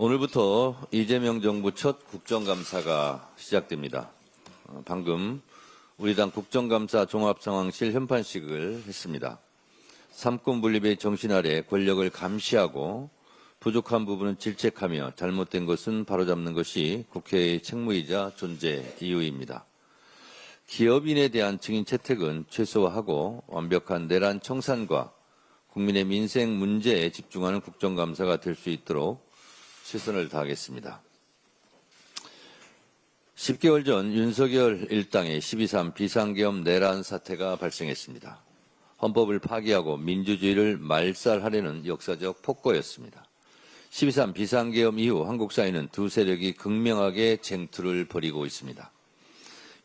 오늘부터 이재명 정부 첫 국정감사가 시작됩니다. 방금 우리 당 국정감사 종합상황실 현판식을 했습니다. 삼권 분립의 정신 아래 권력을 감시하고 부족한 부분은 질책하며 잘못된 것은 바로잡는 것이 국회의 책무이자 존재 이유입니다. 기업인에 대한 증인 채택은 최소화하고 완벽한 내란 청산과 국민의 민생 문제에 집중하는 국정감사가 될 수 있도록 최선을 다하겠습니다. 10개월 전 윤석열 일당의 12.3 비상계엄 내란 사태가 발생했습니다. 헌법을 파기하고 민주주의를 말살하려는 역사적 폭거였습니다. 12.3 비상계엄 이후 한국 사회는 두 세력이 극명하게 쟁투를 벌이고 있습니다.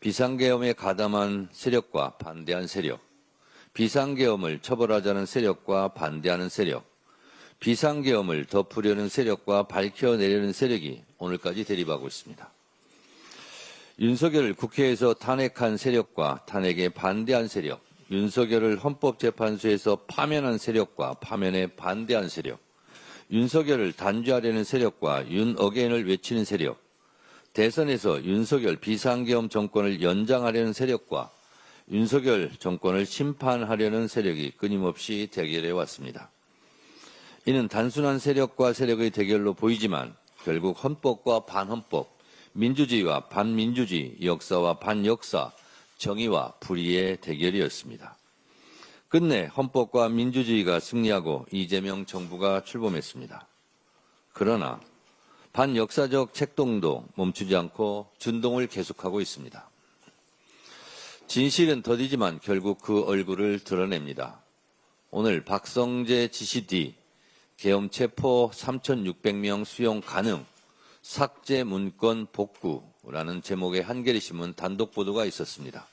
비상계엄에 가담한 세력과 반대한 세력, 비상계엄을 처벌하자는 세력과 반대하는 세력, 비상계엄을 덮으려는 세력과 밝혀내려는 세력이 오늘까지 대립하고 있습니다. 윤석열을 국회에서 탄핵한 세력과 탄핵에 반대한 세력, 윤석열을 헌법재판소에서 파면한 세력과 파면에 반대한 세력, 윤석열을 단죄하려는 세력과 윤어게인을 외치는 세력, 대선에서 윤석열 비상계엄 정권을 연장하려는 세력과 윤석열 정권을 심판하려는 세력이 끊임없이 대결해 왔습니다. 이는 단순한 세력과 세력의 대결로 보이지만 결국 헌법과 반헌법, 민주주의와 반민주주의, 역사와 반역사, 정의와 불의의 대결이었습니다. 끝내 헌법과 민주주의가 승리하고 이재명 정부가 출범했습니다. 그러나 반역사적 책동도 멈추지 않고 준동을 계속하고 있습니다. 진실은 더디지만 결국 그 얼굴을 드러냅니다. 오늘 박성재 지시 뒤 계엄 체포 3,600명 수용 가능, 삭제 문건 복구라는 제목의 한겨레 신문 단독 보도가 있었습니다.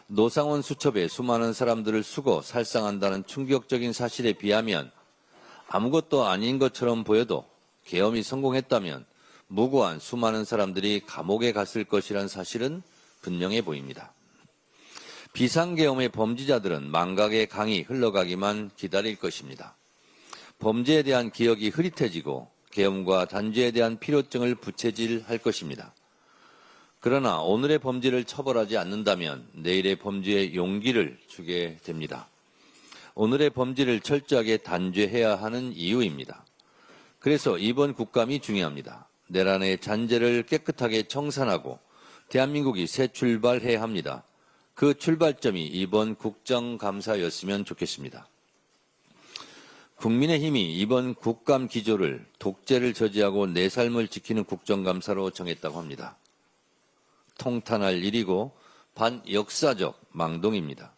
노상원 수첩에 수많은 사람들을 수거, 살상한다는 충격적인 사실에 비하면 아무것도 아닌 것처럼 보여도 계엄이 성공했다면 무고한 수많은 사람들이 감옥에 갔을 것이란 사실은 분명해 보입니다. 비상계엄의 범죄자들은 망각의 강이 흘러가기만 기다릴 것입니다. 범죄에 대한 기억이 흐릿해지고 계엄과 단죄에 대한 필요증을 부채질할 것입니다. 그러나 오늘의 범죄를 처벌하지 않는다면 내일의 범죄에 용기를 주게 됩니다. 오늘의 범죄를 철저하게 단죄해야 하는 이유입니다. 그래서 이번 국감이 중요합니다. 내란의 잔재를 깨끗하게 청산하고 대한민국이 새 출발해야 합니다. 그 출발점이 이번 국정감사였으면 좋겠습니다. 국민의힘이 이번 국감 기조를 독재를 저지하고 내 삶을 지키는 국정감사로 정했다고 합니다. 통탄할 일이고 반역사적 망동입니다.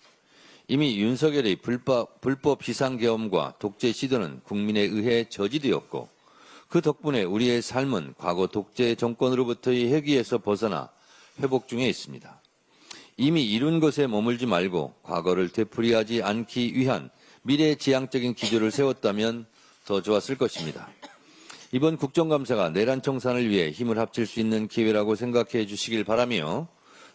이미 윤석열의 불법 비상계엄과 독재 시도는 국민에 의해 저지되었고 그 덕분에 우리의 삶은 과거 독재 정권으로부터의 회귀에서 벗어나 회복 중에 있습니다. 이미 이룬 것에 머물지 말고 과거를 되풀이하지 않기 위한 미래지향적인 기조를 세웠다면 더 좋았을 것입니다. 이번 국정감사가 내란 청산을 위해 힘을 합칠 수 있는 기회라고 생각해 주시길 바라며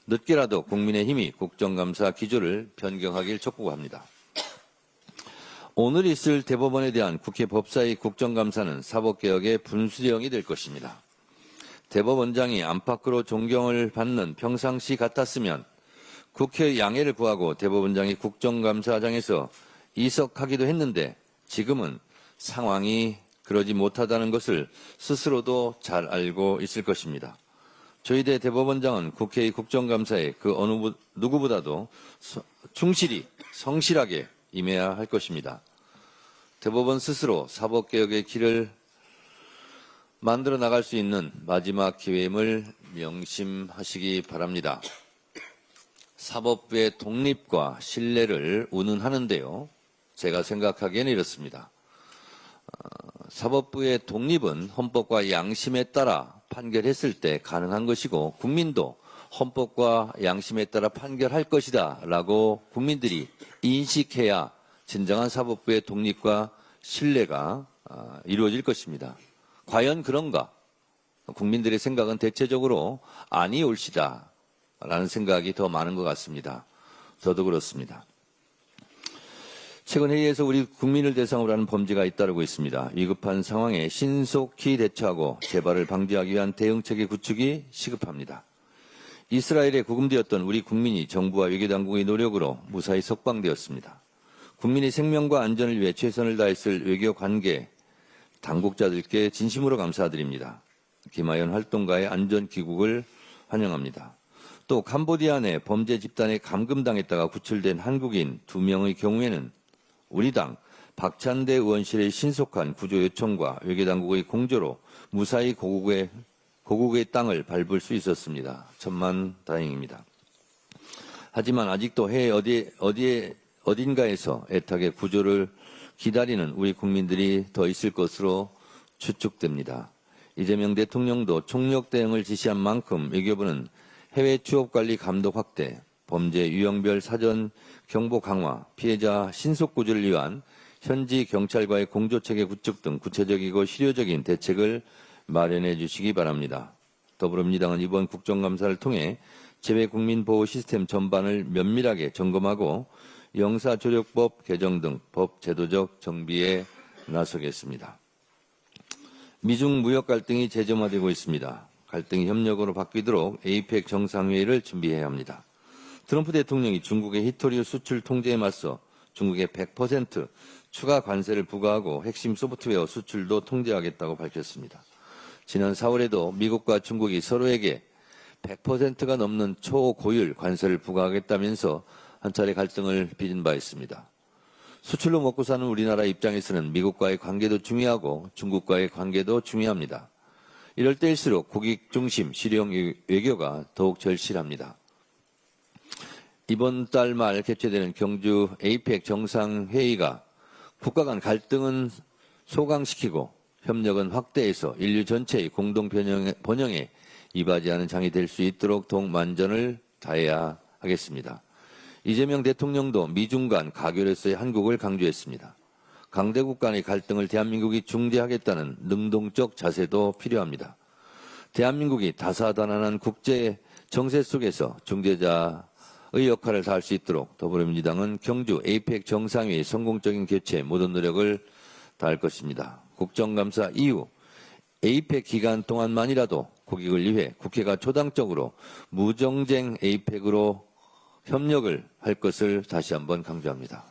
늦게라도 국민의힘이 국정감사 기조를 변경하길 촉구합니다. 오늘 있을 대법원에 대한 국회 법사위 국정감사는 사법개혁의 분수령이 될 것입니다. 대법원장이 안팎으로 존경을 받는 평상시 같았으면 국회 양해를 구하고 대법원장이 국정감사장에서 이석하기도 했는데 지금은 상황이 그러지 못하다는 것을 스스로도 잘 알고 있을 것입니다. 저희 대 대법원장은 국회의 국정감사에 그 어느 누구보다도 충실히 성실하게 임해야 할 것입니다. 대법원 스스로 사법개혁의 길을 만들어 나갈 수 있는 마지막 기회임을 명심하시기 바랍니다. 사법부의 독립과 신뢰를 운운하는데요. 제가 생각하기에는 이렇습니다. 사법부의 독립은 헌법과 양심에 따라 판결했을 때 가능한 것이고 국민도 헌법과 양심에 따라 판결할 것이다 라고 국민들이 인식해야 진정한 사법부의 독립과 신뢰가 이루어질 것입니다. 과연 그런가? 국민들의 생각은 대체적으로 아니 옳시다 라는 생각이 더 많은 것 같습니다. 저도 그렇습니다. 최근 회의에서 우리 국민을 대상으로 하는 범죄가 잇따르고 있습니다. 위급한 상황에 신속히 대처하고 재발을 방지하기 위한 대응체계 구축이 시급합니다. 이스라엘에 구금되었던 우리 국민이 정부와 외교당국의 노력으로 무사히 석방되었습니다. 국민의 생명과 안전을 위해 최선을 다했을 외교관계 당국자들께 진심으로 감사드립니다. 김하연 활동가의 안전 귀국을 환영합니다. 또 캄보디아 내 범죄 집단에 감금당했다가 구출된 한국인 2명의 경우에는 우리 당 박찬대 의원실의 신속한 구조 요청과 외교당국의 공조로 무사히 고국의 땅을 밟을 수 있었습니다. 천만다행입니다. 하지만 아직도 해외 어딘가에서 애타게 구조를 기다리는 우리 국민들이 더 있을 것으로 추측됩니다. 이재명 대통령도 총력 대응을 지시한 만큼 외교부는 해외 취업관리 감독 확대, 범죄 유형별 사전 경보 강화, 피해자 신속 구조를 위한 현지 경찰과의 공조체계 구축 등 구체적이고 실효적인 대책을 마련해 주시기 바랍니다. 더불어민주당은 이번 국정감사를 통해 재외국민보호 시스템 전반을 면밀하게 점검하고 영사조력법 개정 등 법 제도적 정비에 나서겠습니다. 미중 무역 갈등이 재점화되고 있습니다. 갈등이 협력으로 바뀌도록 에이펙 정상회의를 준비해야 합니다. 트럼프 대통령이 중국의 히토리우 수출 통제에 맞서 중국에 100% 추가 관세를 부과하고 핵심 소프트웨어 수출도 통제하겠다고 밝혔습니다. 지난 4월에도 미국과 중국이 서로에게 100%가 넘는 초고율 관세를 부과하겠다면서 한 차례 갈등을 빚은 바 있습니다. 수출로 먹고 사는 우리나라 입장에서는 미국과의 관계도 중요하고 중국과의 관계도 중요합니다. 이럴 때일수록 국익 중심 실용 외교가 더욱 절실합니다. 이번 달 말 개최되는 경주 에이펙 정상회의가 국가 간 갈등은 소강시키고 협력은 확대해서 인류 전체의 공동 번영에 이바지하는 장이 될 수 있도록 더욱 만전을 다해야 하겠습니다. 이재명 대통령도 미중 간 가결에서의 한국을 강조했습니다. 강대국 간의 갈등을 대한민국이 중재하겠다는 능동적 자세도 필요합니다. 대한민국이 다사다난한 국제 정세 속에서 중재자의 역할을 다할 수 있도록 더불어민주당은 경주 에이펙 정상회의 성공적인 개최에 모든 노력을 다할 것입니다. 국정감사 이후 에이펙 기간 동안만이라도 국익을 위해 국회가 초당적으로 무정쟁 에이펙으로 협력을 할 것을 다시 한번 강조합니다.